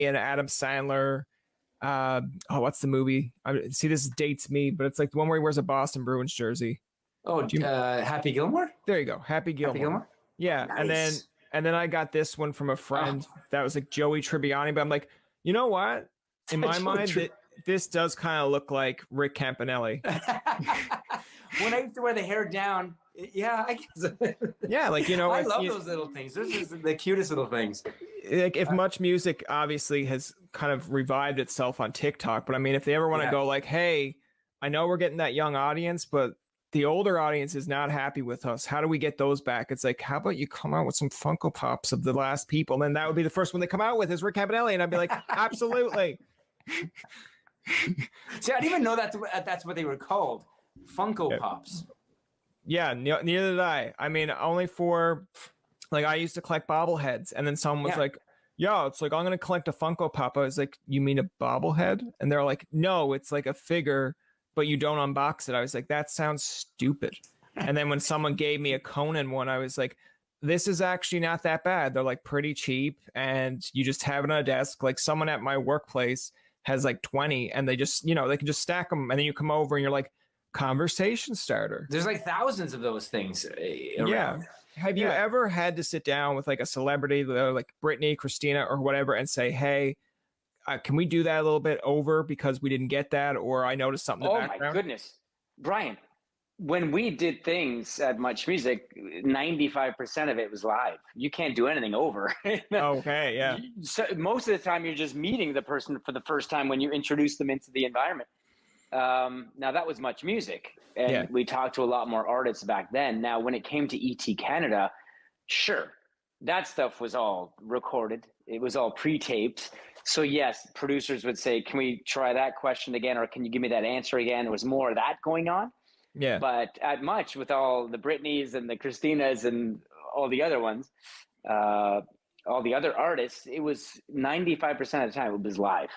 and Adam Sandler. What's the movie? See, this dates me, but it's like the one where he wears a Boston Bruins jersey. Oh, Happy Gilmore? There you go. Happy Gilmore. Yeah. Nice. And then I got this one from a friend that was like Joey Tribbiani, but I'm like, you know what? In my mind, this does kind of look like Rick Campanelli. When I used to wear the hair down, yeah, I guess. Yeah, like, you know, I love those little things. Those are the cutest little things. Like, if Much Music obviously has kind of revived itself on TikTok, but I mean, if they ever want to go like, hey, I know we're getting that young audience, but the older audience is not happy with us. How do we get those back? It's like, how about you come out with some Funko Pops of the last people? And then that would be the first one they come out with is Rick Campanelli. And I'd be like, absolutely. See, I didn't even know that's what they were called. Funko Pops. Yeah, neither did I. I mean, only for, like, I used to collect bobbleheads. And then someone was like, yo, it's like, I'm going to collect a Funko Pop. I was like, you mean a bobblehead? And they're like, no, it's like a figure, but you don't unbox it. I was like, that sounds stupid. And then when someone gave me a Conan one, I was like, this is actually not that bad. They're like pretty cheap and you just have it on a desk. Like someone at my workplace has like 20 and they just, you know, they can just stack them. And then you come over and you're like, conversation starter. There's like thousands of those things around. Yeah. Have you ever had to sit down with like a celebrity like Britney, Christina, or whatever and say, hey, can we do that a little bit over because we didn't get that, or I noticed something in the background? Oh my goodness. Brian, when we did things at Much Music, 95% of it was live. You can't do anything over. Okay, yeah. So most of the time you're just meeting the person for the first time when you introduce them into the environment. Now that was Much Music, and we talked to a lot more artists back then. Now, when it came to ET Canada, sure, that stuff was all recorded. It was all pre-taped. So yes, producers would say, can we try that question again? Or can you give me that answer again? There was more of that going on. Yeah. But at Much, with all the Britneys and the Christinas and all the other ones, all the other artists, it was 95% of the time it was live.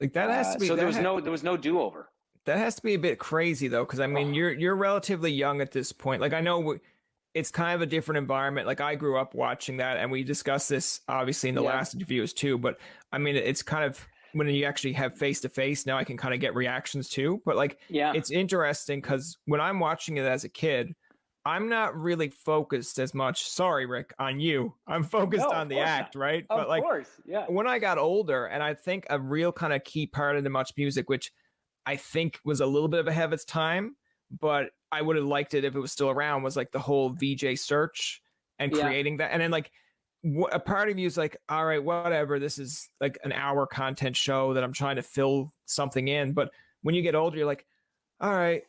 Like that has to be. So there was no do-over. That has to be a bit crazy though, because I mean, you're relatively young at this point. Like I know it's kind of a different environment. Like I grew up watching that, and we discussed this obviously in the last interviews too. But I mean, it's kind of when you actually have face to face. Now I can kind of get reactions too. But like, it's interesting because when I'm watching it as a kid, I'm not really focused as much. Sorry, Rick, on you. I'm focused on the act, right? Of course, when I got older, and I think a real kind of key part of the Much Music, which I think was a little bit ahead of its time, but I would have liked it if it was still around, was like the whole VJ search and creating that. And then like a part of you is like, all right, whatever. This is like an hour content show that I'm trying to fill something in. But when you get older, you're like, all right,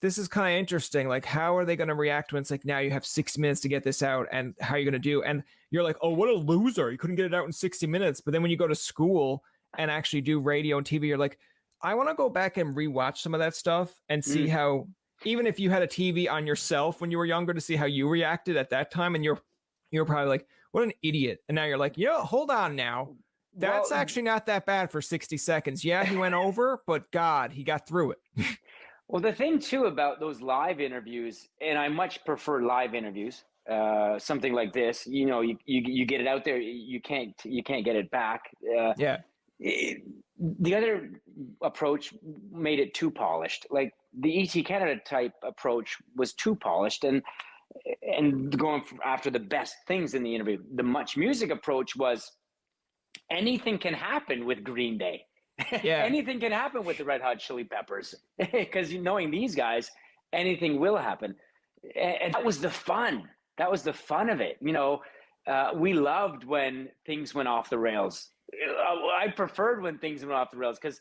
this is kind of interesting. Like, how are they going to react when it's like, now you have 6 minutes to get this out, and how are you going to do? And you're like, oh, what a loser. You couldn't get it out in 60 minutes. But then when you go to school and actually do radio and TV, you're like, I want to go back and rewatch some of that stuff and see how, even if you had a TV on yourself when you were younger, to see how you reacted at that time. And you're probably like, what an idiot. And now you're like, hold on now. That's actually not that bad for 60 seconds. Yeah, he went over, but God, he got through it. Well, the thing too about those live interviews, and I much prefer live interviews, something like this, you know, you get it out there, you can't get it back. The other approach made it too polished. Like the ET Canada type approach was too polished and going after the best things in the interview. The Much Music approach was anything can happen with Green Day. Anything can happen with the Red Hot Chili Peppers, because knowing these guys, anything will happen. And that was the fun. That was the fun of it. You know, we loved when things went off the rails. I preferred when things went off the rails because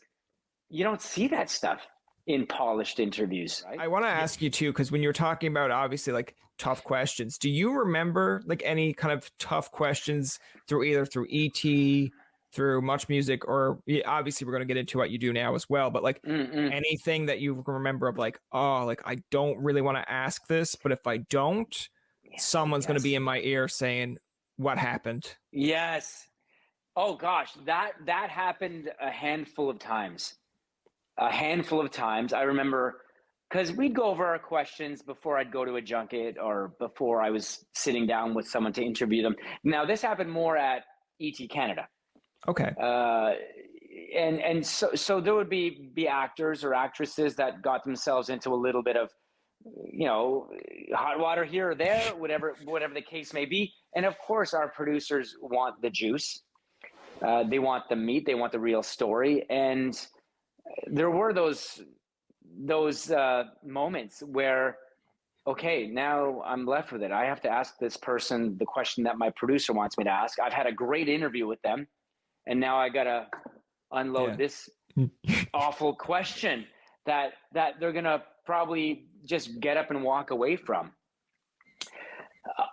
you don't see that stuff in polished interviews. Right? I want to ask you too, because when you're talking about obviously like tough questions, do you remember like any kind of tough questions through ET, through Much Music, or obviously we're going to get into what you do now as well, but like anything that you remember of like, oh, like I don't really want to ask this, but if I don't, someone's going to be in my ear saying what happened. Yes. Oh gosh, that happened a handful of times. I remember, because we'd go over our questions before I'd go to a junket or before I was sitting down with someone to interview them. Now this happened more at ET Canada. Okay. And so there would be actors or actresses that got themselves into a little bit of, hot water here or there, whatever the case may be. And of course, our producers want the juice. They want the meat. They want the real story. And there were those moments where, okay, now I'm left with it. I have to ask this person the question that my producer wants me to ask. I've had a great interview with them, and now I gotta unload this awful question that they're gonna probably just get up and walk away from.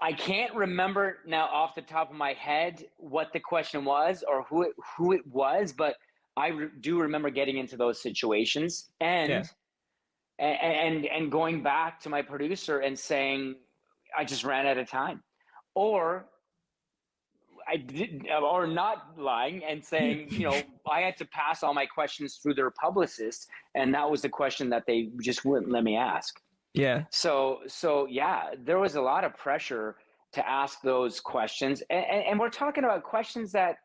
I can't remember now off the top of my head what the question was or who it was, but I do remember getting into those situations and going back to my producer and saying, I just ran out of time, or not lying and saying, I had to pass all my questions through their publicist, and that was the question that they just wouldn't let me ask. Yeah. So yeah, there was a lot of pressure to ask those questions, and we're talking about questions that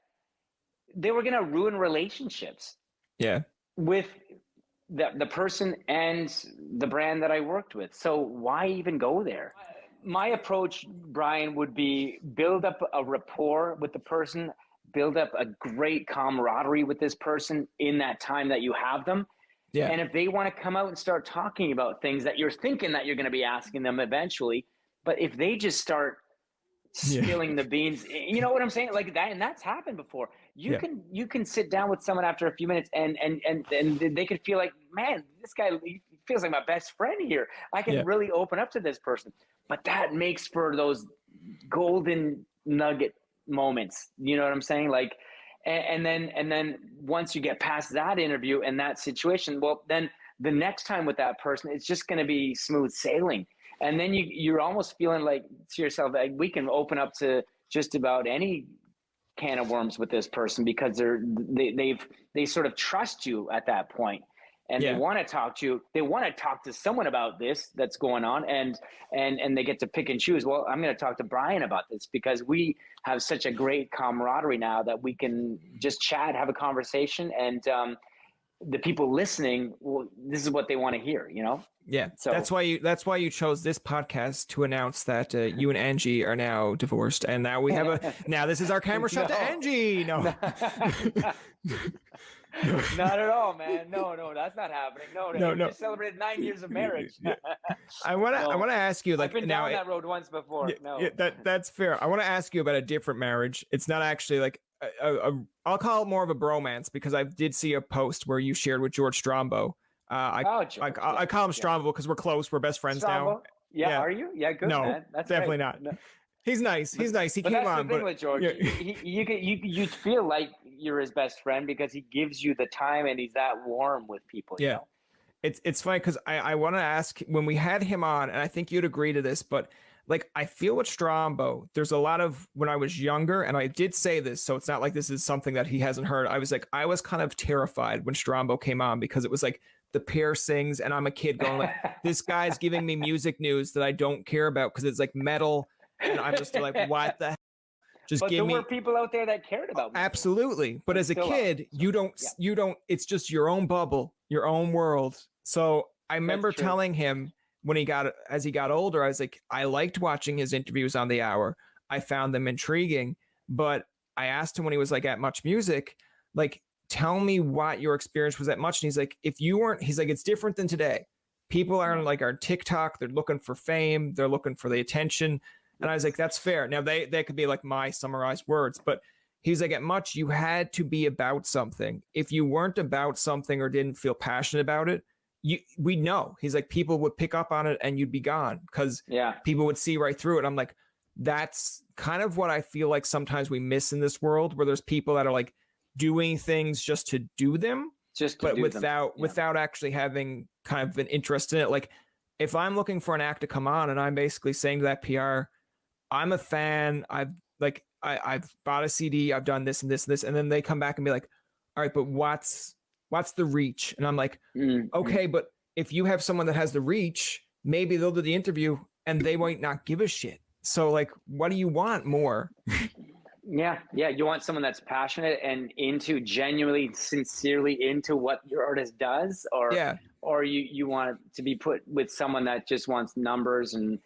they were going to ruin relationships. Yeah. With the person and the brand that I worked with. So why even go there? My approach, Bryan, would be build up a rapport with the person, build up a great camaraderie with this person in that time that you have them. Yeah. And if they want to come out and start talking about things that you're thinking that you're going to be asking them eventually, but if they just start spilling the beans, you know what I'm saying? Like that, and that's happened before. You can sit down with someone after a few minutes and they could feel like, man, this guy feels like my best friend here. I can really open up to this person. But that makes for those golden nugget moments. You know what I'm saying? Like, and then once you get past that interview and that situation, well, then the next time with that person, it's just going to be smooth sailing. And then you're almost feeling like to yourself, like, we can open up to just about any can of worms with this person because they sort of trust you at that point, and they want to talk to you. They want to talk to someone about this that's going on, and they get to pick and choose. Well, I'm going to talk to Bryan about this because we have such a great camaraderie now that we can just chat, have a conversation, and the people listening, well, this is what they want to hear, Yeah, so that's why you chose this podcast to announce that you and Angie are now divorced, and now we have now this is our camera shot to Angie. No, not at all, man. No, that's not happening. No. We just celebrated 9 years of marriage. I want to ask you, like, I've been down that road once before. That's fair. I want to ask you about a different marriage. It's not actually like I'll call it more of a bromance because I did see a post where you shared with George Strombo. I call him Strombo because we're close. We're best friends now. Yeah, are you? Yeah, good. No, man. That's definitely great. not. No. He's nice. He but came that's on. The thing with George, you feel like you're his best friend because he gives you the time and he's that warm with people. Yeah, it's funny because I want to ask when we had him on, and I think you'd agree to this, but like I feel with Strombo, there's a lot of when I was younger, and I did say this, so it's not like this is something that he hasn't heard. I was kind of terrified when Strombo came on because it was like the piercings, and I'm a kid going like, this guy's giving me music news that I don't care about because it's like metal, and I'm just like, what the hell? But there were people out there that cared about me. Absolutely. But as a kid, you don't, it's just your own bubble, your own world. So I remember telling him as he got older, I was like, I liked watching his interviews on the Hour. I found them intriguing, but I asked him when he was like at Much Music, like, tell me what your experience was at Much. And he's like, it's different than today. People aren't like on TikTok. They're looking for fame. They're looking for the attention. And I was like, that's fair. Now they could be like my summarized words, but he was like, at Much, you had to be about something. If you weren't about something or didn't feel passionate about it, we'd know. He's like, people would pick up on it and you'd be gone because people would see right through it. I'm like, that's kind of what I feel like sometimes we miss in this world where there's people that are like doing things just to do them, without actually having kind of an interest in it. Like if I'm looking for an act to come on and I'm basically saying to that PR, I'm a fan. I've bought a CD. I've done this and this and this. And then they come back and be like, all right, but what's the reach? And I'm like, okay, but if you have someone that has the reach, maybe they'll do the interview and they might not give a shit. So like, what do you want more? Yeah, yeah. You want someone that's passionate and genuinely, sincerely into what your artist does, Yeah, or you want to be put with someone that just wants numbers and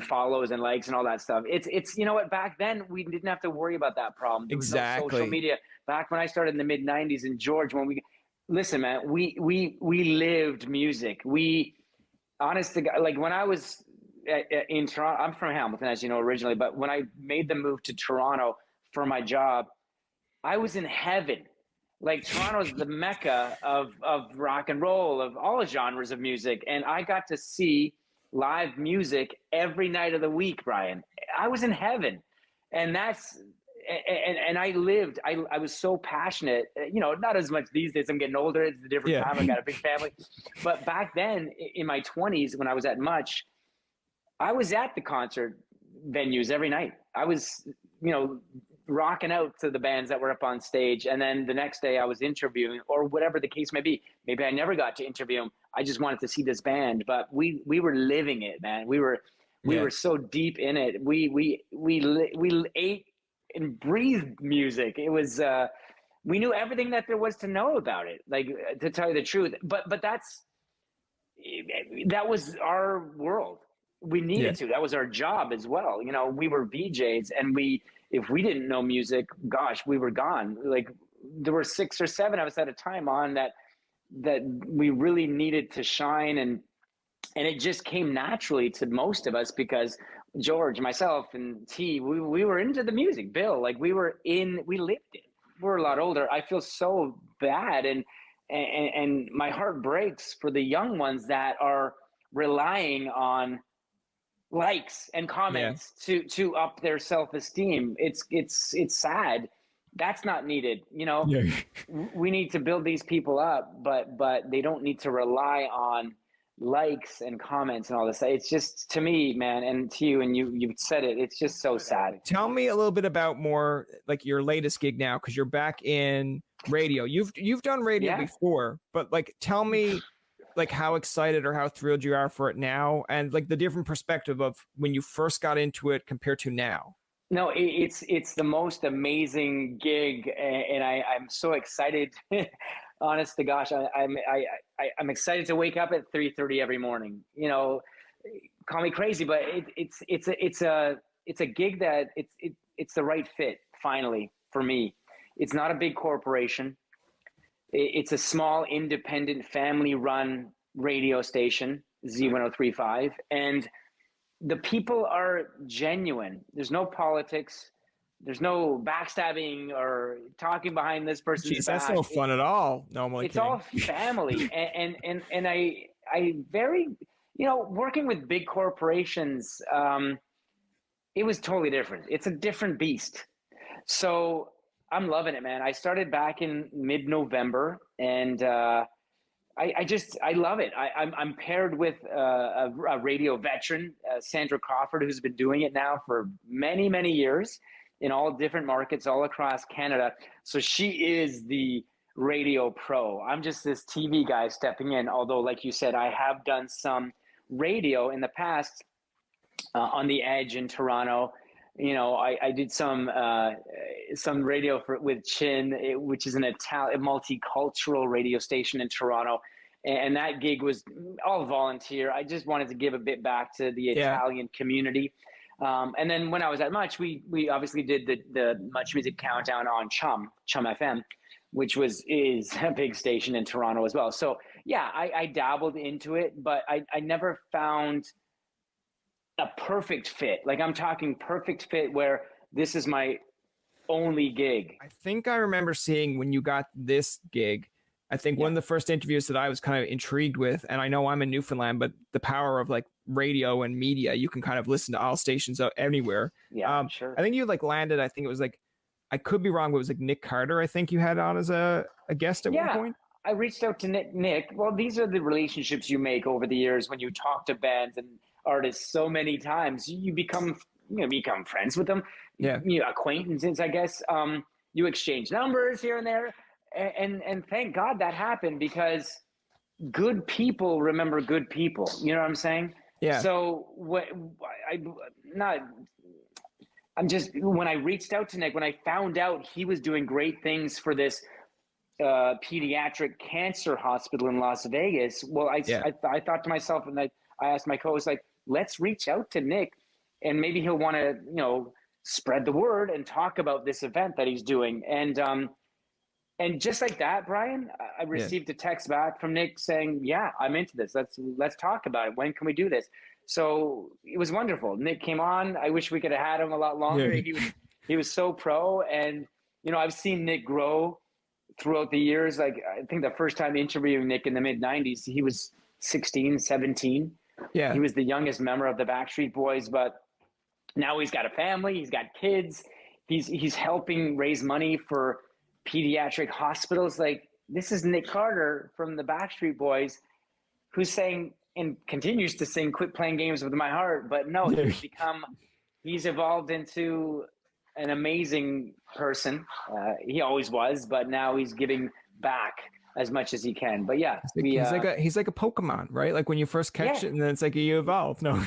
follows and likes and all that stuff. It's you know what? Back then we didn't have to worry about that problem. There was no social exactly. media. Back when I started in the mid '90s in George, when listen, man, we lived music. We honest to God, like when I was in Toronto, I'm from Hamilton, as you know, originally, but when I made the move to Toronto for my job, I was in heaven. Like Toronto's the mecca of rock and roll, of all genres of music, and I got to see live music every night of the week, Bryan. I was in heaven, and I was so passionate, not as much these days. I'm getting older. It's a different Yeah. time. I got a big family, but back then in my 20s, when I was at Much, I was at the concert venues every night. I was, rocking out to the bands that were up on stage. And then the next day I was interviewing, or whatever the case may be. Maybe I never got to interview them. I just wanted to see this band, but we were living it, man. We were so deep in it. We ate and breathed music. It was, we knew everything that there was to know about it, like, to tell you the truth. But that was our world. We needed to. That was our job as well. We were VJs, and if we didn't know music, gosh, we were gone. Like, there were 6 or 7 of us at a time on that we really needed to shine, and it just came naturally to most of us because George, myself, and T, we were into the music. Bill, like, we lived it. We're a lot older. I feel so bad, and my heart breaks for the young ones that are relying on likes and comments to up their self-esteem. It's sad. That's not needed. Yeah. We need to build these people up, but they don't need to rely on likes and comments and all this. It's just, to me, man, and to you, and you've said it, it's just so sad. Tell me a little bit about more like your latest gig now, because you're back in radio. You've done radio before, but like, tell me like how excited or how thrilled you are for it now, and like the different perspective of when you first got into it compared to now. No, it's the most amazing gig, and I'm so excited. Honest to gosh, I'm excited to wake up at 3:30 every morning. Call me crazy, but it's a gig that it's the right fit finally for me. It's not a big corporation. It's a small, independent, family-run radio station, Z1035, and the people are genuine. There's no politics. There's no backstabbing or talking behind this person's back. That's no fun at all. No, I'm only it's kidding. all family, and I very, working with big corporations, it was totally different. It's a different beast. So I'm loving it, man. I started back in mid-November, and I love it. I'm paired with a radio veteran, Sandra Crawford, who's been doing it now for many, many years in all different markets all across Canada. So she is the radio pro. I'm just this TV guy stepping in, although, like you said, I have done some radio in the past on the Edge in Toronto. I did some radio with Chin, which is an Italian multicultural radio station in Toronto, and that gig was all volunteer. I just wanted to give a bit back to the Italian community. And then when I was at Much, we obviously did the Much Music Countdown on Chum FM, which is a big station in Toronto as well. So yeah, I dabbled into it, but I never found a perfect fit. Like, I'm talking perfect fit where this is my only gig. I think I remember seeing when you got this gig, I think one of the first interviews that I was kind of intrigued with, and I know I'm in Newfoundland, but the power of like radio and media, you can kind of listen to all stations anywhere. Yeah, sure. I think you like landed, I think it was like, I could be wrong, but it was like Nick Carter, I think you had on as a guest at one point. I reached out to Nick. Well, these are the relationships you make over the years when you talk to bands and artists so many times. You become friends with them. Acquaintances, I guess. You exchange numbers here and there, and thank God that happened, because good people remember good people. You know what I'm saying? Yeah. So when I reached out to Nick, when I found out he was doing great things for this pediatric cancer hospital in Las Vegas, well, I thought to myself, and I asked my co-host, like, let's reach out to Nick, and maybe he'll want to, spread the word and talk about this event that he's doing. And just like that, Bryan, I received a text back from Nick saying, yeah, I'm into this. Let's talk about it. When can we do this? So it was wonderful. Nick came on. I wish we could have had him a lot longer. Yeah. He was so pro. And, I've seen Nick grow throughout the years. Like, I think the first time interviewing Nick in the mid-90s, he was 16, 17. Yeah. He was the youngest member of the Backstreet Boys, but now he's got a family. He's got kids. He's helping raise money for pediatric hospitals. Like, this is Nick Carter from the Backstreet Boys, who's saying and continues to sing "Quit Playing Games with My Heart." But no, he's evolved into an amazing person. He always was, but now he's giving back as much as he can. But yeah, he's like a Pokemon, right? Like when you first catch it, and then it's like you evolve. No.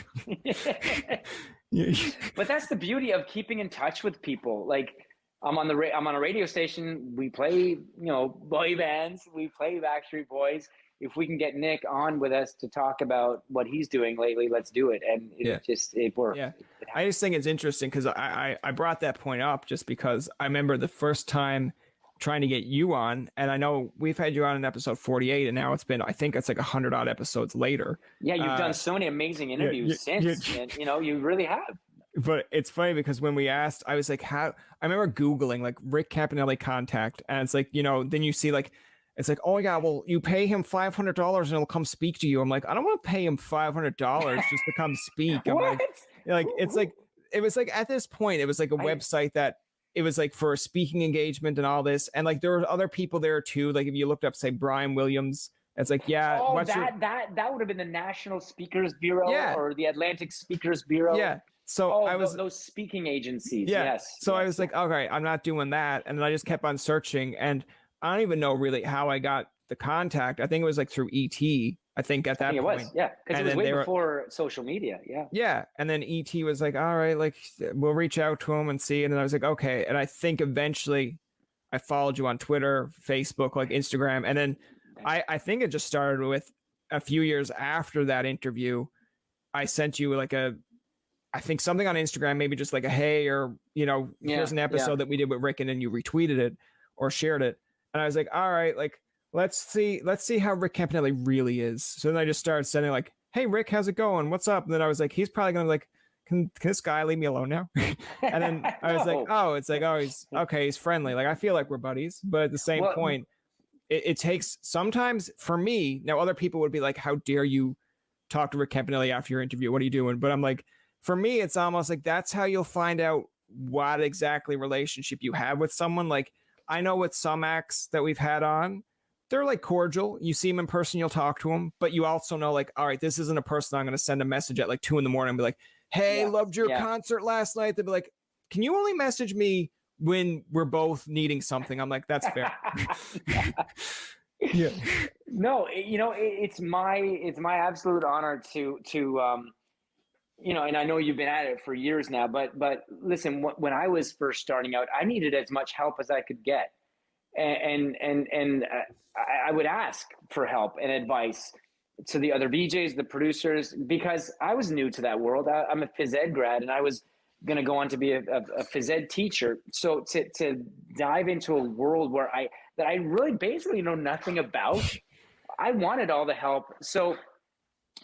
But that's the beauty of keeping in touch with people. Like, I'm on a radio station. We play, boy bands. We play Backstreet Boys. If we can get Nick on with us to talk about what he's doing lately, let's do it. And it worked. Yeah. I just think it's interesting because I brought that point up just because I remember the first time trying to get you on, and I know we've had you on in episode 48, and now it's been, I think it's like 100 odd episodes later. Yeah, you've done so many amazing interviews since, and you really have. But it's funny because when we asked, I was like, I remember Googling like Rick Campanelli contact, and it's like, then you see like, it's like, oh yeah, well, you pay him $500 and he'll come speak to you. I'm like, I don't want to pay him $500 just to come speak. I'm like, it's like, it was like at this point, it was like a website that it was like for speaking engagement and all this. And like, there were other people there too. Like if you looked up, say, Brian Williams, it's like, yeah. Oh, that would have been the National Speakers Bureau or the Atlantic Speakers Bureau. Yeah. So I was those speaking agencies. Yeah. Yes. So I was like, okay, I'm not doing that. And then I just kept on searching, and I don't even know really how I got the contact. I think it was like through ET. I think at that point. It was, yeah. Because it was way before social media. Yeah. Yeah. And then ET was like, all right, like we'll reach out to him and see. And then I was like, okay. And I think eventually I followed you on Twitter, Facebook, like Instagram. And then I think it just started with a few years after that interview, I sent you like I think something on Instagram, maybe just like a, hey, or, here's an episode that we did with Rick, and then you retweeted it or shared it. And I was like, all right, like, let's see how Rick Campanelli really is. So then I just started sending like, hey, Rick, how's it going? What's up? And then I was like, he's probably going to like, can this guy leave me alone now? And then I was like, oh, it's like, oh, he's okay. He's friendly. Like, I feel like we're buddies, but at the same point, it takes sometimes for me. Now, other people would be like, how dare you talk to Rick Campanelli after your interview? What are you doing? But I'm like, for me, it's almost like that's how you'll find out what exactly relationship you have with someone. Like, I know with some acts that we've had on, they're like cordial. You see them in person, you'll talk to them, but you also know like, all right, this isn't a person I'm going to send a message at like 2 a.m. and be like, hey, loved your concert last night. They'll be like, can you only message me when we're both needing something? I'm like, that's fair. Yeah. No, it's my absolute honor to and I know you've been at it for years now, but listen, when I was first starting out, I needed as much help as I could get. And I would ask for help and advice to the other VJs, the producers, because I was new to that world. I'm a phys ed grad, and I was going to go on to be a phys ed teacher. So to dive into a world where I really basically know nothing about, I wanted all the help. So,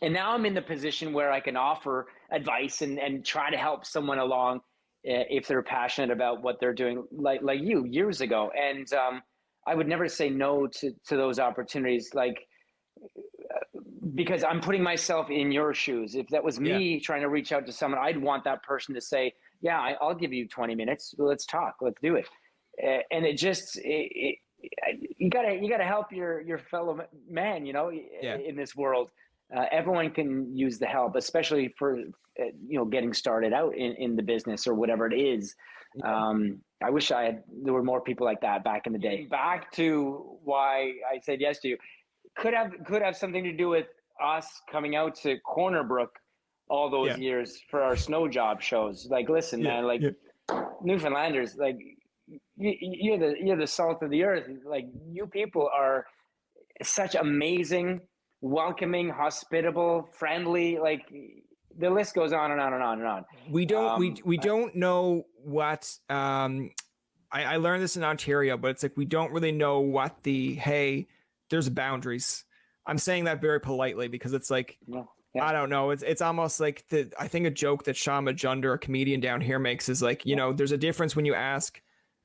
and now I'm in the position where I can offer advice and try to help someone along if they're passionate about what they're doing, like you years ago. And I would never say no to those opportunities, like, because I'm putting myself in your shoes. If that was me trying to reach out to someone, I'd want that person to say, yeah, I'll give you 20 minutes. Let's talk. Let's do it. And you gotta help your fellow man, in this world. Everyone can use the help, especially for, getting started out in the business or whatever it is. I wish there were more people like that back in the day. Back to why I said yes to you. Could have something to do with us coming out to Corner Brook all those years for our snow job shows. Like, listen, man, like Newfoundlanders, like you're the salt of the earth. Like you people are such amazing, welcoming, hospitable, friendly. Like the list goes on and on and on and on. We don't know what I learned this in Ontario, but it's like we don't really know what hey, there's boundaries. I'm saying that very politely because it's like I don't know. It's almost like I think a joke that Sean Majunder, a comedian down here, makes is like, you know, there's a difference when you ask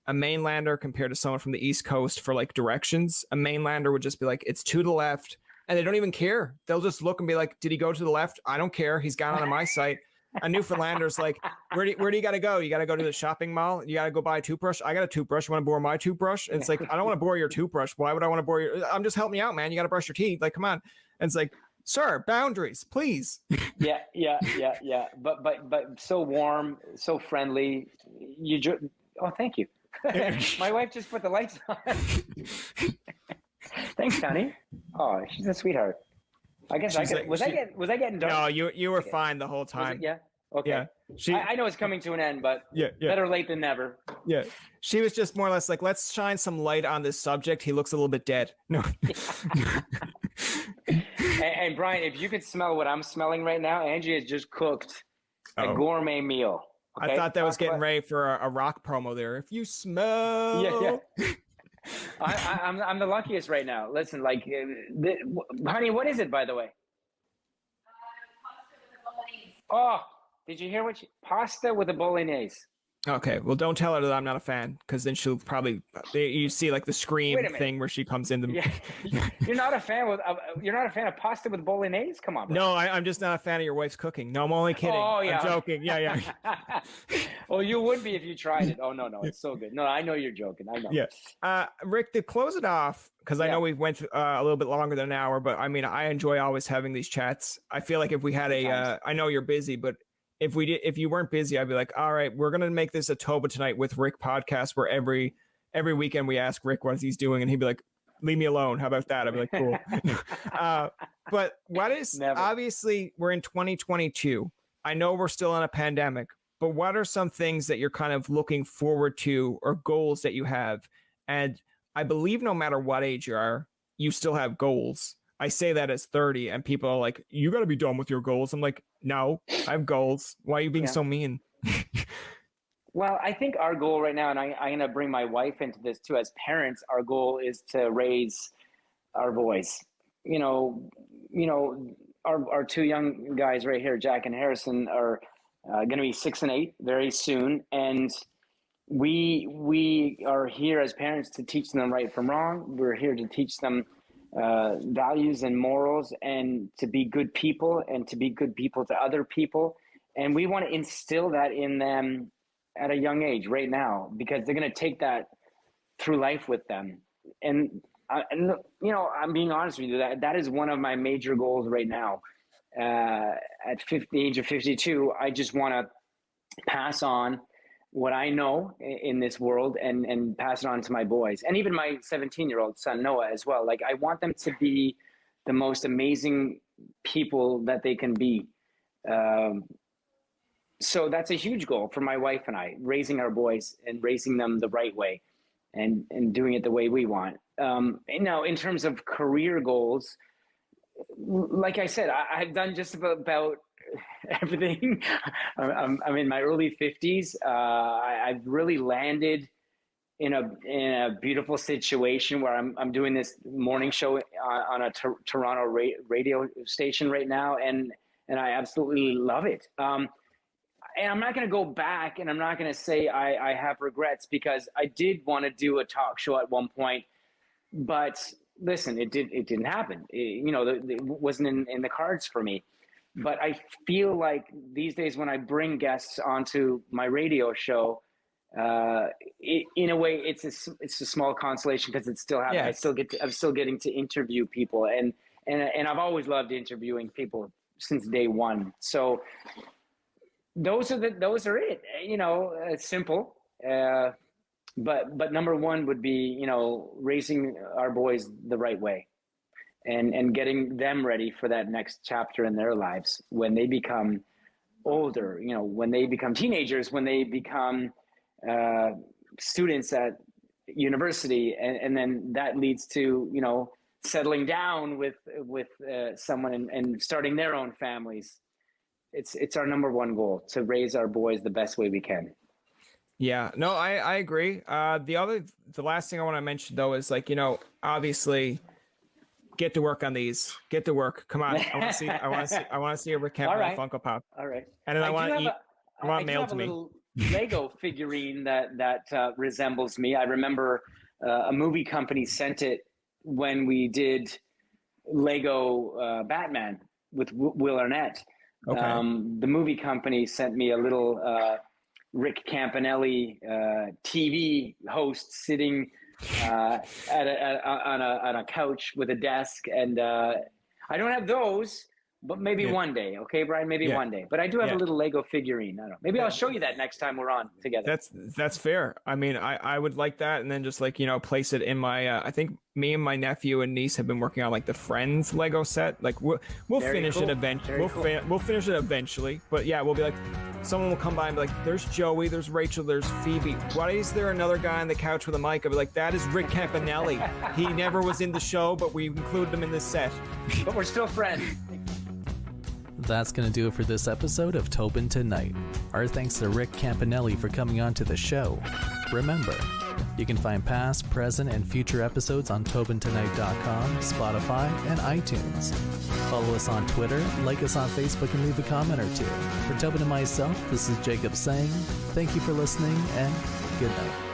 a mainlander compared to someone from the East Coast for like directions. A mainlander would just be like, it's to the left, and they don't even care. They'll just look and be like, did he go to the left? I don't care. He's gone on my site. A Newfoundlander's like, where do you got to go? You got to go to the shopping mall. You got to go buy a toothbrush. I got a toothbrush. You want to borrow my toothbrush? And it's like, I don't want to borrow your toothbrush. Why would I want to borrow your? I'm just helping you out, man. You got to brush your teeth. Like, come on. And it's like, sir, boundaries, please. Yeah. But so warm, so friendly. Oh, thank you. My wife just put the lights on. Thanks, honey. Oh, she's a sweetheart. I guess was I getting dark? No, you were fine the whole time. Yeah. Okay. Yeah. I know it's coming to an end, but better late than never. Yeah. She was just more or less like, let's shine some light on this subject. He looks a little bit dead. No. And Bryan, if you could smell what I'm smelling right now, Angie has just cooked a gourmet meal. Okay? I thought that was getting ready for a rock promo there. If you smell. Yeah. I'm the luckiest right now. Listen, like, honey, what is it, by the way? Pasta with a bolognese. Oh, did you hear pasta with a bolognese? Okay, well, don't tell her that I'm not a fan, because then she'll probably you see like the scream thing where she comes in. You're not a fan of pasta with bolognese? Come on, bro. No, I'm just not a fan of your wife's cooking. No, I'm only kidding. Oh, yeah. I'm joking. Yeah. Well, you would be if you tried it. Oh no, it's so good. No, I know you're joking. I know. Yeah. Rick, to close it off, because I know we went a little bit longer than an hour, but I mean, I enjoy always having these chats. I feel like if we had I know you're busy, but if you weren't busy, I'd be like, all right, we're gonna make this a Toba Tonight with Rick podcast where every weekend we ask Rick what he's doing, and he'd be like, leave me alone. How about that? I'd be like, cool. But what is obviously we're in 2022. I know we're still in a pandemic, but what are some things that you're kind of looking forward to or goals that you have? And I believe no matter what age you are, you still have goals. I say that as 30, and people are like, you got to be done with your goals. I'm like, no, I have goals. Why are you being so mean? Well, I think our goal right now, and I'm going to bring my wife into this too, as parents, our goal is to raise our boys. You know, our two young guys right here, Jack and Harrison, are going to be 6 and 8 very soon. And we are here as parents to teach them right from wrong. We're here to teach them values and morals, and to be good people, and to be good people to other people. And we want to instill that in them at a young age right now, because they're going to take that through life with them. And you know, I'm being honest with you, that is one of my major goals right now. At the age of 52, I just want to pass on what I know in this world and pass it on to my boys, and even my 17-year-old son, Noah, as well. Like, I want them to be the most amazing people that they can be. So that's a huge goal for my wife and I, raising our boys and raising them the right way and doing it the way we want. Now, in terms of career goals, like I said, I've done just about everything. I'm in my early 50s. I've really landed in a beautiful situation where I'm doing this morning show on a Toronto radio station right now, and I absolutely love it. And I'm not going to go back, and I'm not going to say I have regrets, because I did want to do a talk show at one point, but listen, it didn't happen. It wasn't in the cards for me. But I feel like these days when I bring guests onto my radio show, in a way, it's a small consolation, because it's still happening. Yeah. I'm still getting to interview people, and I've always loved interviewing people since day one. So those are it. It's simple. But number one would be, raising our boys the right way. And getting them ready for that next chapter in their lives when they become older, when they become teenagers, when they become students at university, and then that leads to, you know, settling down with someone and starting their own families. It's our number one goal, to raise our boys the best way we can. Yeah, no, I agree. The last thing I want to mention though is, like, you know, obviously get to work on these. Get to work. Come on. I want to see a Rick Campanelli Funko Pop. All right. And then I want it mailed to me. Little Lego figurine that resembles me. I remember a movie company sent it when we did Lego Batman with Will Arnett. Okay. The movie company sent me a little Rick Campanelli TV host sitting on a couch with a desk, and I don't have those, but maybe one day. Okay, Brian, maybe one day. But I do have a little Lego figurine. I don't know. Maybe I'll show you that next time we're on together. That's fair. I mean, I would like that, and then just, like, you know, place it in my. I think me and my nephew and niece have been working on, like, the Friends Lego set. Like, we'll finish it eventually. We'll finish it eventually. But yeah, we'll be like, someone will come by and be like, "There's Joey, there's Rachel, there's Phoebe. Why is there another guy on the couch with a mic?" I'll be like, "That is Rick Campanelli. He never was in the show, but we included him in this set. But we're still friends." That's going to do it for this episode of Tobin Tonight. Our thanks to Rick Campanelli for coming on to the show. Remember, you can find past, present, and future episodes on TobinTonight.com, Spotify, and iTunes. Follow us on Twitter, like us on Facebook, and leave a comment or two. For Tobin and myself, this is Jacob saying thank you for listening, and good night.